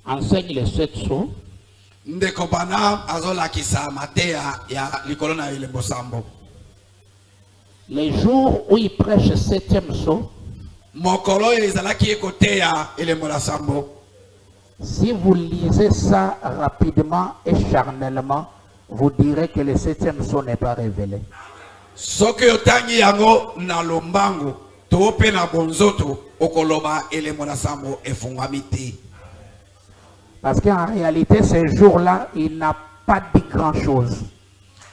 enseigne les 7 sceaux. Ndeko Branham azolakisa mateya ya likolo na elembo sambo. Les jours où il prêche 7e sceau, mokolo ezalaki ekoteya elembo la sambo. Si vous lisez ça rapidement et charnellement, vous direz que le 7e sceau n'est pas révélé. Soki otangi yango na lombangu to pe na bonzoto okoloba elembo la sambo efungwami te. Parce qu'en réalité, ce jour-là, il n'a pas dit grand-chose.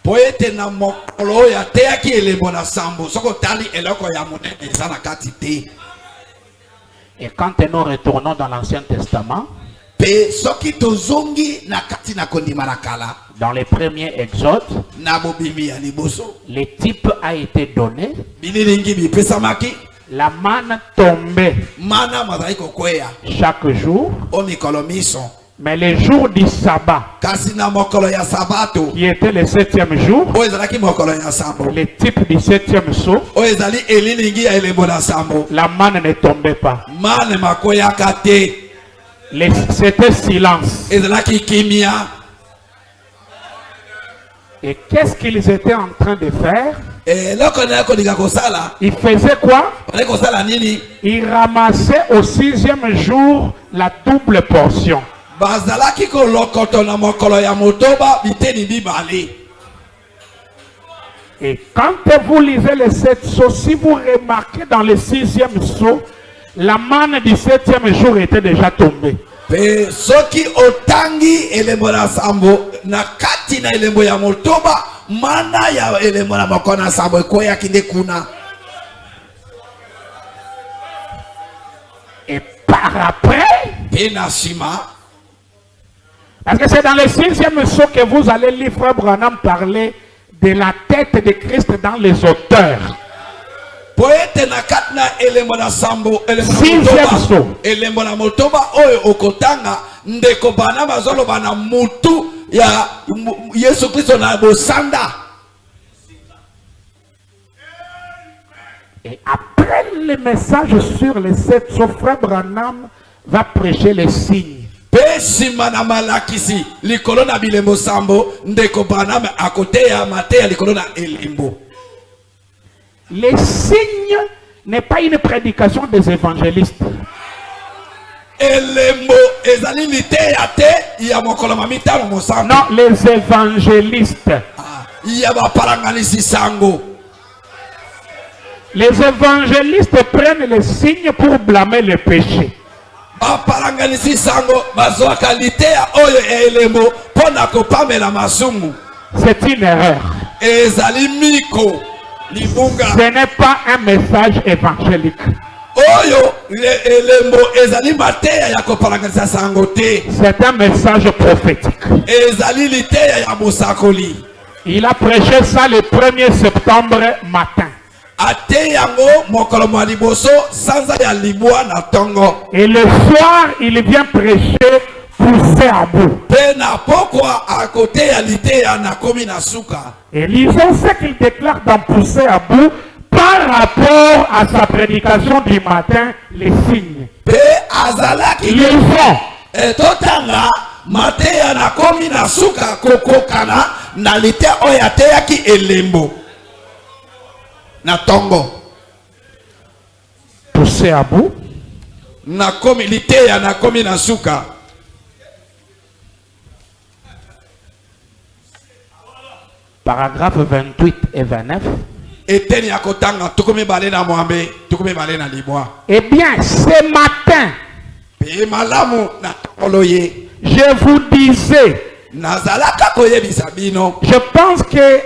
Poete na mokolo ya teyaki elembo la sambo soko tali eloko ya monene eza na kati te. Et quand nous retournons dans l'Ancien Testament, Pe soki tozongi na kati na kondima na kala, dans les premiers exodes, na bobimi ya liboso, le type a été donné. bililingi bipesamaki, La manne tombait mana mazali kokweya chaque jour. o mikolo miso. Mais le jour du sabbat, Kasi na mokolo ya sabato qui était le 7e jour, o ezalaki mokolo ya sambo, le type du 7e sceau, o ezali elilingi ya elembo la sambo, la manne ne tombait pas. mane makweyaka te, C'était silence. ezalaki kimia. Et qu'est-ce qu'ils étaient en train de faire? Eloko na kolinga kosala, Ils faisaient quoi? bale kosala nini? Ils ramassaient au 6e jour la double portion. Bazalaki kolokoto na mokolo ya motoba biteni bibale. Et quand vous lisez les 7 sceaux, si vous remarquez dans le 6e sceau, la manne du 7e jour était déjà tombée. Pe soki otangi elembo la sambo na kati na elembo ya motoba, mana ya elembo na mokona sambo ekoya kinde kuna. Et par après, Pe na sima, parce que c'est dans le 6e sceau que vous allez lire Frère Branham parler de la tête de Christ dans les auteurs. poete na kati na elembo na sambo, elembo na Sixième motoba, saut. elembo na motoba oyo okotanga ndeko bana bazoloba na mutu ya Yesu Kristo na bosanda. Et après le message sur les 7 sceaux, Frère Branham va prêcher les signes. Pe sima na malakisi likolo na bilembo sambo, ndeko Branham akoteya mateya likolo na elembo. Les signes n'est pas une prédication des évangélistes. Elembo ezali liteya te ya mokolo mamitano mosambo. Non, les évangélistes. Ya bapalanganisi sango. Les évangélistes prennent les signes pour blâmer le péché. Bapalanganisi sango bazwaka liteya oyo elembo pona kopamela masumu. C'est une erreur. Ezali miko libunga. Ce n'est pas un message évangélique. Oyo elembo ezali mateya ya kopalanganisa sango te. C'est un message prophétique. Ezali liteya ya bosakoli. Il a prêché ça le 1er septembre matin. Ate yango mokolo mwa liboso sanza ya libwa na tongo. Et le soir, il vient prêcher poussé à bout. Pe na pokwa à côté ya liteya na komi na suka. Et lisons ce qu'il déclare dans poussé à bout par rapport à sa prédication du matin, les signes. Pe azalaki Lisons. etotanga mateya na komi na suka kokokana na lite oyo ateyaki elembo na tongo. Poussé à bout. Na komi liteya na komi na suka. Paragraphe 28 et 29. Eteni ya kotanga tukomi bale na mwambe tukomi bale na libwa. Eh bien, ce matin, Pe malamu na toloye. je vous disais, Nazalaka koyebisa bino. je pense que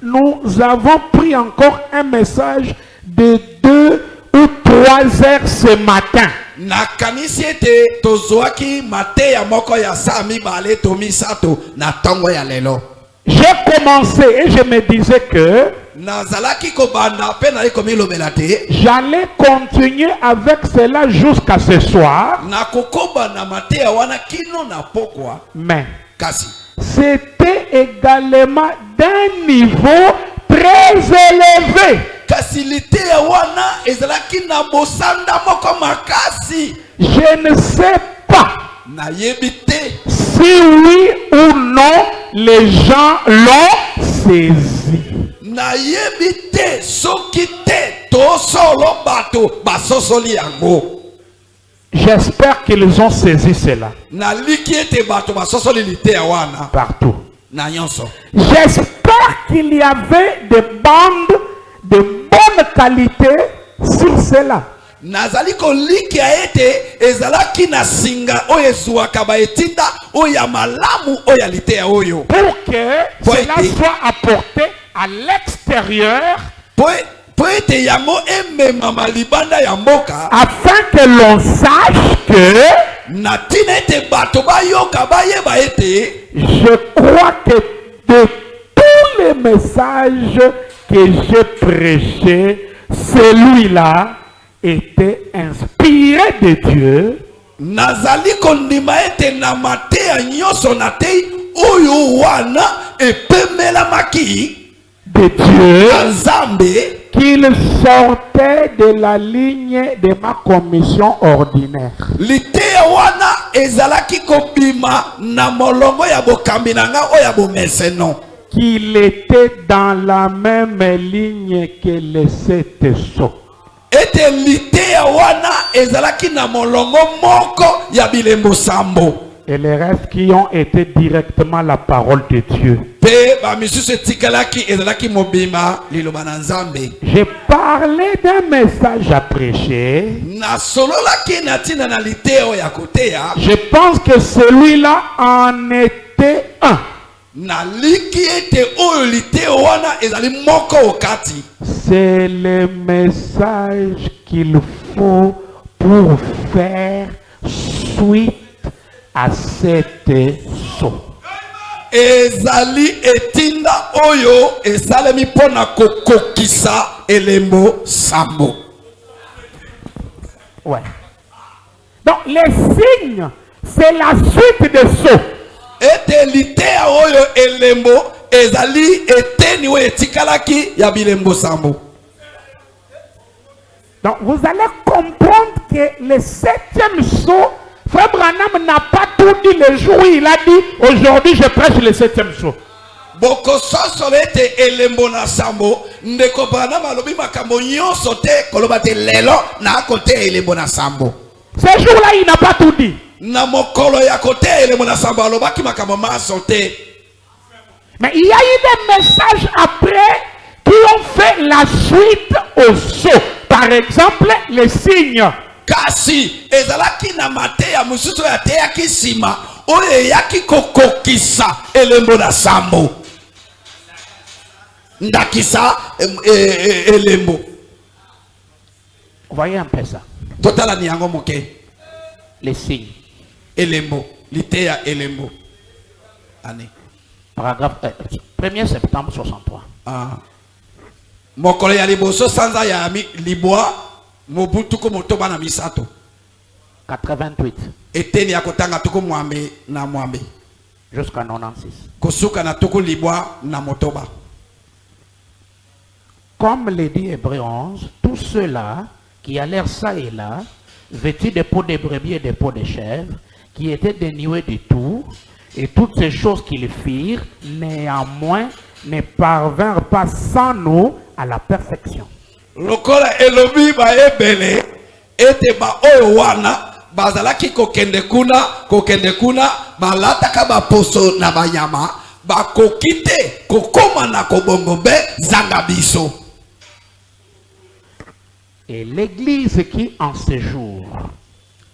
nous avons pris encore un message de 2 ou 3 heures ce matin. Na kanisi ete tozwaki mateya moko ya saa mibale to misato na tongo ya lelo. J'ai commencé et je me disais que Nazalaki kobanda pe na iko milobela te. j'allais continuer avec cela jusqu'à ce soir. Na kokoba na mateya wana kino na pokwa. Mais Kasi c'était également d'un niveau très élevé. kasi liteya wana ezalaki na bosanda moko makasi. Je ne sais pas Si oui ou non, les gens l'ont saisi. J'espère qu'ils ont saisi cela. Partout. J'espère qu'il y avait des bandes de bonne qualité sur cela. Nazali koliki ete ezalaki na singa oyo ezuaka baetinda oyo ya malamu oyo ya litea oyo pour que cela soit apporté à l'extérieur po ete yango emema malibanda ya mboka afin que l'on sache que na tina ete bato bayoka bayeba ete je crois que de tous les messages que j'ai prêchés, celui-là était inspiré de Dieu. Nazali kondima ete na mateya nyoso na tei oyo wana epemela maki de Dieu Nzambe qu'il sortait de la ligne de ma commission ordinaire. Litea wana ezalaki kobima na molongo ya bokambi nanga oya bomeseno. Qu'il était dans la même ligne que les 7 sceaux. Ete litea wana ezalaki na molongo moko ya bilembo sambo. Et les restes qui ont été directement la parole de Dieu. J'ai parlé d'un message à prêcher. Je pense que celui-là en était un. C'est le message qu'il faut pour faire suite à cette sceau. Ezali etinda oyo esalemi pona kokokisa elembo sambo. Ouais. Donc les signes, c'est la suite des sceaux. Ete litea oyo elembo ezali eteni oyo etikalaki ya bilembo sambo. Donc vous allez comprendre que le 7e sceau, Frère Branham n'a pas tout dit le jour où il a dit aujourd'hui je prêche le 7e sceau. Boko sosolete elembo na sambo ndeko Branham alobi makambo nyonso te koloba te lelo na kote elembo na sambo. Ce jour-là il n'a pas tout dit. Na mokolo ya kote elembo na sambo alobaki makambo maso te. Mais il y a eu des messages après qui ont fait la suite au sceau. Par exemple les signes. Kasi ezalaki na mateya mususu ya teya kisima oyo yaki kokokisa elembo na sambo ndakisa elembo. Voyez un peu ça. Totala ni yango moke. Les signes. Elembo, liteya elembo. Année. Paragraphe 1er septembre 63. Mokolo ya liboso sanza ya libwa Mobutu ko motoba na misato 88 eteni ya kotanga tuko mwambe na mwambe jusqu'à 96 kosuka na tuko libwa na motoba. Comme le dit Hébreux 11, tous ceux-là qui allèrent ça et là, vêtus de peaux de brebis et de peaux de chèvres, qui étaient dénués du tout, et toutes ces choses qu'ils firent, néanmoins, ne parvinrent pas sans nous à la perfection. Lokola elobi ba ebele ete ba oyo wana bazalaki kokende kuna balataka ba poso na banyama bakokite kokoma na kobongombe zanga biso. Et l'église qui en ce jour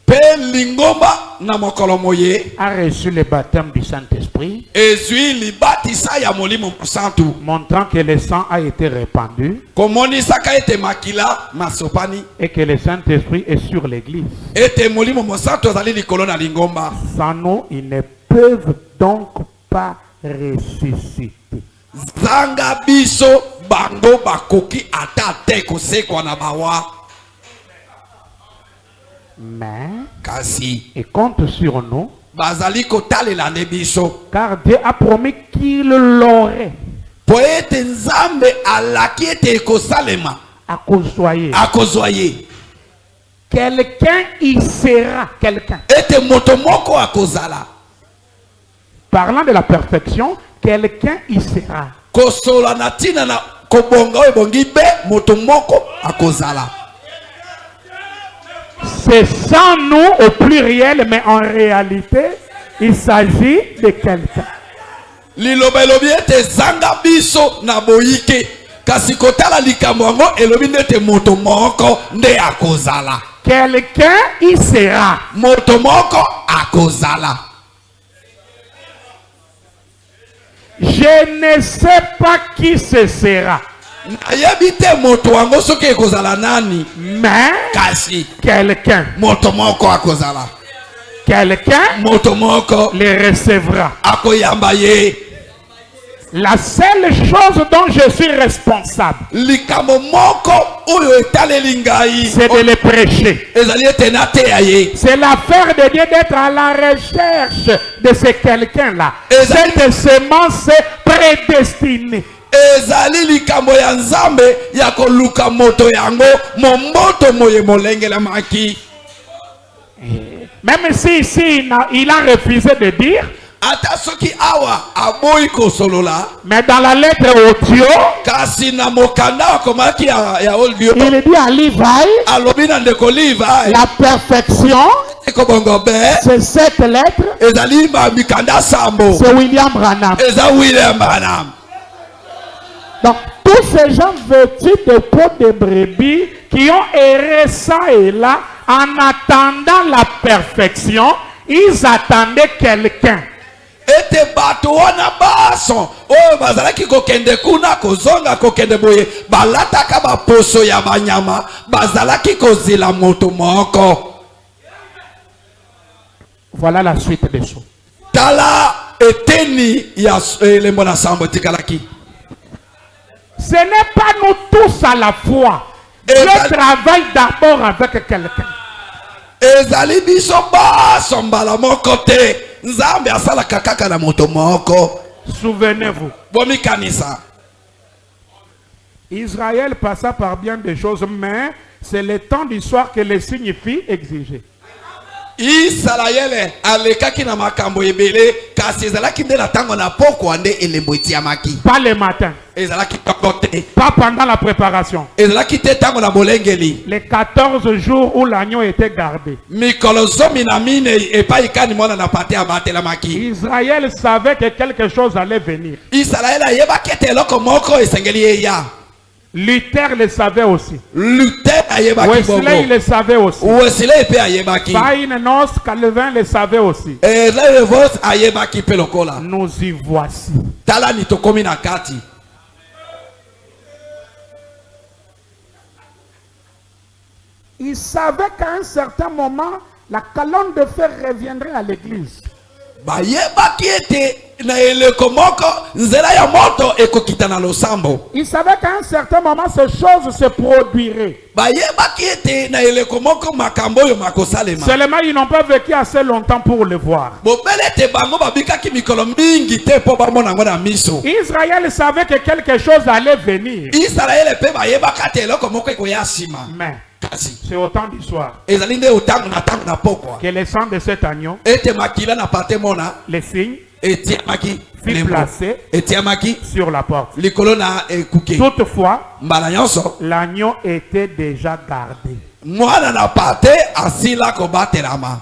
pe lingomba na mokolo moye a reçu le baptême du Saint-Esprit, ezui libatisa ya molimo santu montrant que le sang a été répandu komonisaka ete makila masopani et que le Saint-Esprit est sur l'église. ete molimo mosantu azali likolo na lingomba. Sans nous, ils ne peuvent donc pas ressusciter. Zanga biso bango bakoki ata te kosekwa na bawa. Mais kasi et compte sur nous, bazali kotalela ne biso car Dieu a promis qu'il l'aurait. Po ete Nzambe alaki ete ekosalema Akozwa ye. akozwa ye Quelqu'un y sera. Quelqu'un. ete moto moko akozala. Parlant de la perfection, quelqu'un y sera. Kosola na tina na kobonga oyo ebongi be moto moko akozala. C'est sans nous au pluriel, mais en réalité, il s'agit de quelqu'un. Liloba elobi ete zanga biso na boyike. Kasi kotala likambo yango elobi nete moto moko nde akozala. Quelqu'un y sera. Moto moko akozala. Je ne sais pas qui ce sera. Nayebi te moto yango soki ekozala nani. Mais Kasi quelqu'un. moto moko akozala. Quelqu'un Moto moko les recevra. akoyamba ye. La seule chose dont je suis responsable, Likambo moko oyo etaleli ngai c'est de les prêcher. ezali ete nateya ye. C'est l'affaire de Dieu d'être à la recherche de ce quelqu'un-là. Et Cette semence prédestinée. Ezali likambo ya Nzambe ya koluka moto yango momboto moye molengelamaki. Même si ici il a refusé de dire, Ata soki awa aboyi kosolola, mais dans la lettre audio, kasi na mokanda akomaki ya audio il dit à Levi, alobi na ndeko Levi la perfection, ekobongo be c'est cette lettre, ezali mikanda sambo c'est William Branham. eza William Branham. Donc, tous ces gens vêtus de peau de brebis qui ont erré ça et là, en attendant la perfection, ils attendaient quelqu'un. Ete bato wana baso oyo bazalaki kokende kuna kozonga kokende boye balataka baposo ya banyama bazalaki kozila moto moko. Voilà la suite des choses. Tala eteni ya elembo na sambo tikalaki. Ce n'est pas nous tous à la fois. Dieu travaille d'abord avec quelqu'un. Ezali biso baso mbala moko te. Nzambe asalaka kaka na moto moko. Souvenez-vous. Bomi kanisa. Israël passa par bien des choses, mais c'est le temps du soir que les signes exigeaient. Israël alekaki na makambo ebele kasi ezalaki nde na tango na pokwa nde elembo etiamaki. Pas le matin. Ezalaki tokote. Pas pendant la préparation. Ezalaki te tango na bolengeli. Les 14 jours où l'agneau était gardé. Mikolo zomi na mine epai kani mona na pate abatelamaki. Israël savait que quelque chose allait venir. Israël ayebaki ete eloko moko esengeli eya. Luther le savait aussi. Luther ayebaki bongo. Wesley le savait aussi. Wesley pe ayebaki. Païnos, Calvin le savait aussi. Levos ayebaki pe lokola. Nous y voici. Tala ni tokomi na kati. Il savait qu'à un certain moment, la colonne de fer reviendrait à l'église. Bayebaki ete na eleko moko nzela ya moto ekokita na losambo. Il savait qu'à un certain moment, ces choses se produiraient. Bayebaki ete na eleko moko makambo yo makosalema. Seulement, ils n'ont pas vécu assez longtemps pour le voir. Bobele te bango babikaki mikolo mingi te po bamona ngo na miso. Israël savait que quelque chose allait venir. Israël pe bayebaka te eloko moko ekoya sima. Mais c'est au temps du soir ezali nde otango na tango na pokwa que le sang de cet agneau, ete makila na pate mona les signes, etiamaki fut placé etiamaki sur la porte. likolo na ekuke. Toutefois, Mbala nyonso l'agneau était déjà gardé mwana na pate asila kobatelama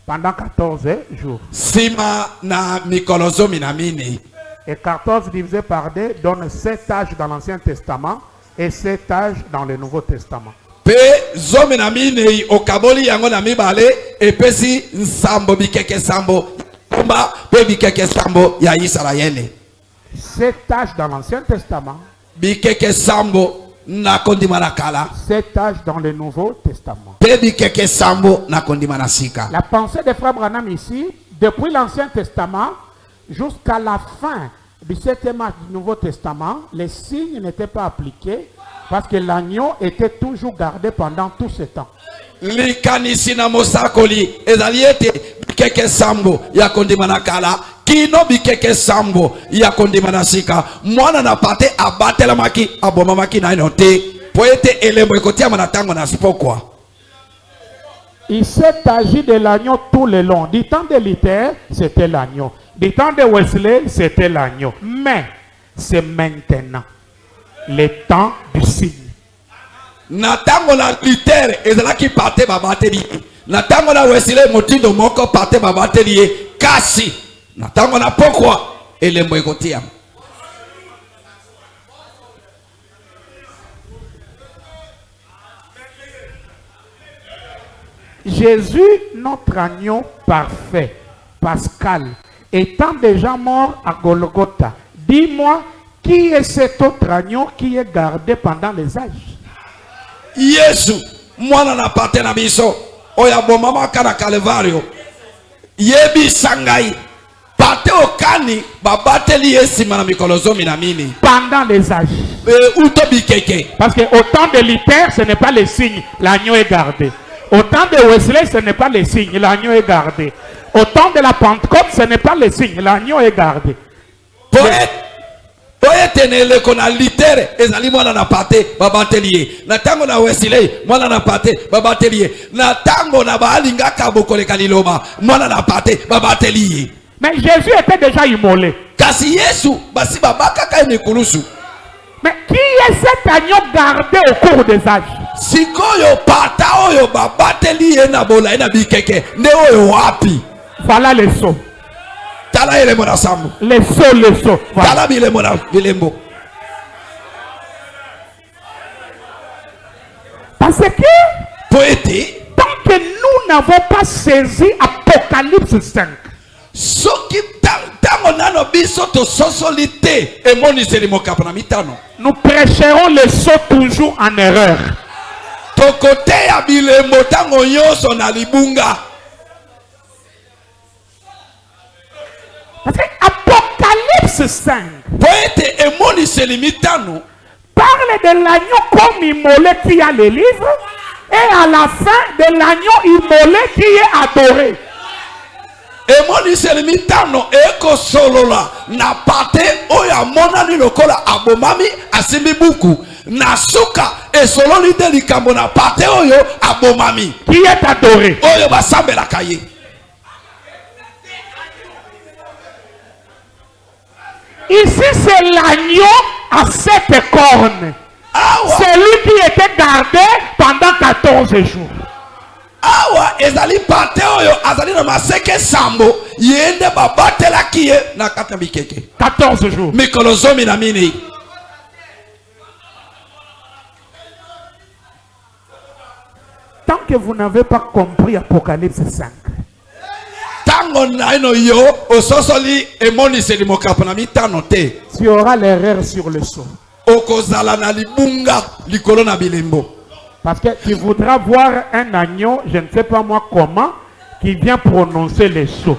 pendant 14 jours. sima na mikolo zomi na mine. Et 14 divisé par 2 donne 7 âges dans l'Ancien Testament et 7 âges dans le Nouveau Testament. Pe zomi na mine okaboli yango na mibale epesi nsambo bikeke sambo kumba pe bikeke sambo ya Israeli. 7 âges dans l'Ancien Testament, Bikeke sambo na kondima na kala 7 âges dans le Nouveau Testament. pe bikeke sambo na kondima na sika. La pensée de Frère Branham ici, depuis l'Ancien Testament jusqu'à la fin du 7e âge du Nouveau Testament, les signes n'étaient pas appliqués parce que l'agneau était toujours gardé pendant tout ce temps. Likanisi na mosakoli ezali ete bikeke sambo ya kondima na kala kino bikeke sambo ya kondima na sika mwana na pate abatelamaki abomamaki na ino te po ete elembo ekotiama na tango na spokwa. Il s'est agi de l'agneau tout le long. Du temps de Luther, c'était l'agneau. Du temps de Wesley, c'était l'agneau. Mais c'est maintenant le temps du signe. Natango na Luther ezalaki parte babateli. Natango na Wesley motindo moko parte babateli kasi. Natango na pokwa elembo ekotia. Jésus, notre agneau parfait, Pascal, étant déjà mort à Golgotha, dis-moi, qui est cet autre agneau qui est gardé pendant les âges? Yesu, mwana na parte na biso, oya bomama kana Calvario. Yebi sangai, parte okani, babateli esima na mikolozo minamini. Pendant les âges. Utobi keke. Parce qu'au temps de Luther, ce n'est pas le signe, l'agneau est gardé. Au temps de Wesley, ce n'est pas le signe, l'agneau est gardé. Au temps de la Pentecôte, ce n'est pas le signe, l'agneau est gardé. Tenele kona Luther ezali mwana na parte babatelier. Na tango na Wesley mwana na parte babatelier. Na tango na baalinga kabokoleka liloba mwana na parte babatelier. Mais Jésus était déjà immolé. Kasi Yesu basi babaka ka mikulusu. Mais qui est cet agneau gardé au cours des âges? Sikoyo pata oyo babatelier na bola na bikeke ne oyo wapi? Voilà les sceaux. Tala ele mona sambu. Les sceaux. Voilà. Tala bile mona bilembo. Parce que Poété. tant que nous n'avons pas saisi Apocalypse 5, Soki tango nano biso to sosolite e moni selimo kapana mitano. nous prêcherons les sceaux toujours en erreur. To kote ya bilembo tango nyonso na libunga. Parce que Apocalypse 5 Poété e moni selimitano. parle de l'agneau comme immolé qui a les livres et à la fin de l'agneau immolé qui est adoré. E moni selimitano eko solola na pate oya monani lokola abomami asimi buku na suka e sololi de likambo na pate oyo abomami Qui est adoré. oyo basambela kaye. Ici c'est l'agneau à 7 cornes. Awa Celui qui était gardé pendant 14 jours. awa ezali pate oyo azali na maseke sambo yende babatela kiye na kata bikeke 14 jours. mikolo zomi na mini. Tant que vous n'avez pas compris Apocalypse 5, Tango na ino yo ososoli emoniseli mokapo na mitano te tu auras l'erreur sur le sceau. okozala na libunga likolo na bilembo. Parce que tu voudras voir un agneau, je ne sais pas moi comment, qui vient prononcer les sceaux.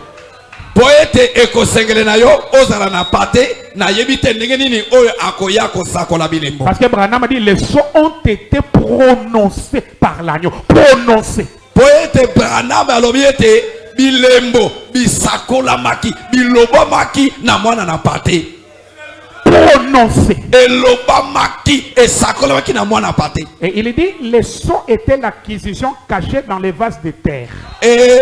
Po ete ekosengele na yo ozala na pate na yebite ndenge nini oyo akoya kosakola bilembo. Parce que Branham a dit les sceaux ont été prononcés par l'agneau. Prononcés. Po ete Branham alobi ete bilembo bisakola maki biloba maki na mwana na pate. Prononcés. Eloba maki esakola maki na mwana pate. Et il dit les sceaux étaient l'acquisition cachée dans les vases de terre. Et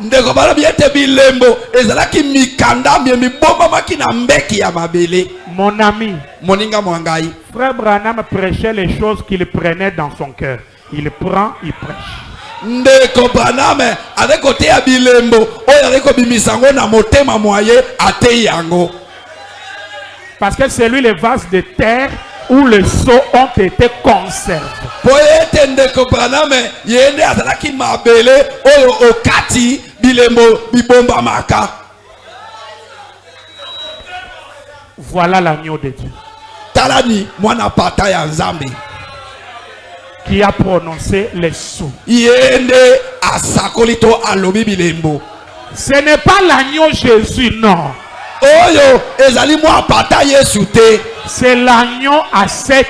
ndeko balobi ete bilembo ezalaki mikanda mibomba maki na mbeki ya mabele. Mon ami, Moninga mwangai. frère Branham prêchait les choses qu'il prenait dans son cœur. Il prend, il prêche. Ndeko Branham avec côté ya bilembo oyo avec bimisango na motema moye ate yango. Parce que c'est lui les vases de terre où les sceaux ont été conservés. Po ete ndeko Branham yende azalaki mabele oyo okati bilembo bibomba maka. Voilà l'agneau de Dieu Talani mwana pata ya Nzambe qui a prononcé les sceaux. yende asakolito alobi bilembo. Ce n'est pas l'agneau Jésus, non. Oyo ezali mwa pata Yesu te. C'est l'agneau à 7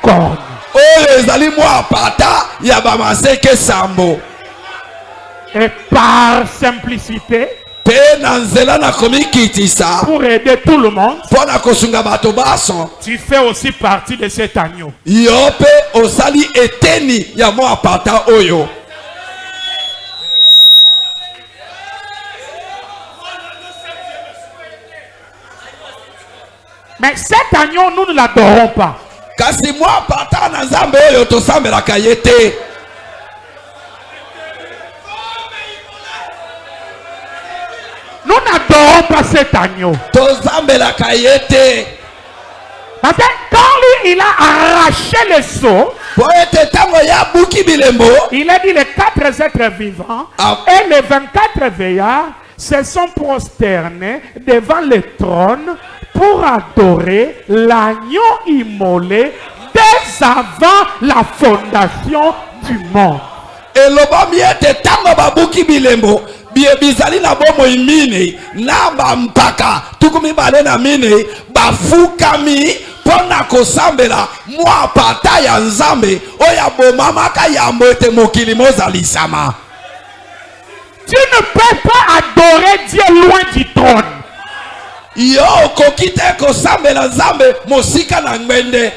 cornes. Oyo ezali mwa pata ya bamaseke sambo. Et par simplicité, Pe na nzela na komikitisa pour aider tout le monde, pona kosunga bato baso. tu fais aussi partie de cet agneau. Yo pe osali eteni ya mwa pata oyo. Mais cet agneau, nous ne l'adorons pas. kasi mwa pata na nzambe oyo tosambelaka ye te. Nous n'adorons pas cet agneau. Tozambelaka ye te. Parce que quand lui, il a arraché le sceau, Po ete tango ya buki bilembo, il a dit les 4 êtres vivants Ah. et les 24 veillards se sont prosternés devant le trône pour adorer l'agneau immolé dès avant la fondation du monde. elobami ete tango babuki bilembo bizali na bomoi mine na bampaka tuku mibale na mine bafukami mpona kosambela mwa pata ya nzambe oyo abomamaka yambo ete mokili mozalisama. Tu ne peux pas adorer Dieu loin du trône. Yo okoki te kosambela nzambe mosika na ngwende.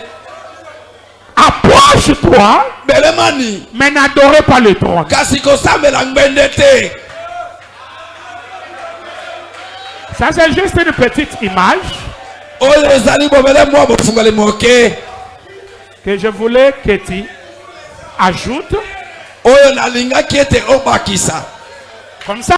Approche-toi, Belemani mais n'adorez pas le trône. kasi kosambela ngwende te. Ça, c'est juste une petite image Oyo ezali bobele mwa bofungoli moke que je voulais que tu ajoutes. oyo nalingaki ete obakisa. Comme ça,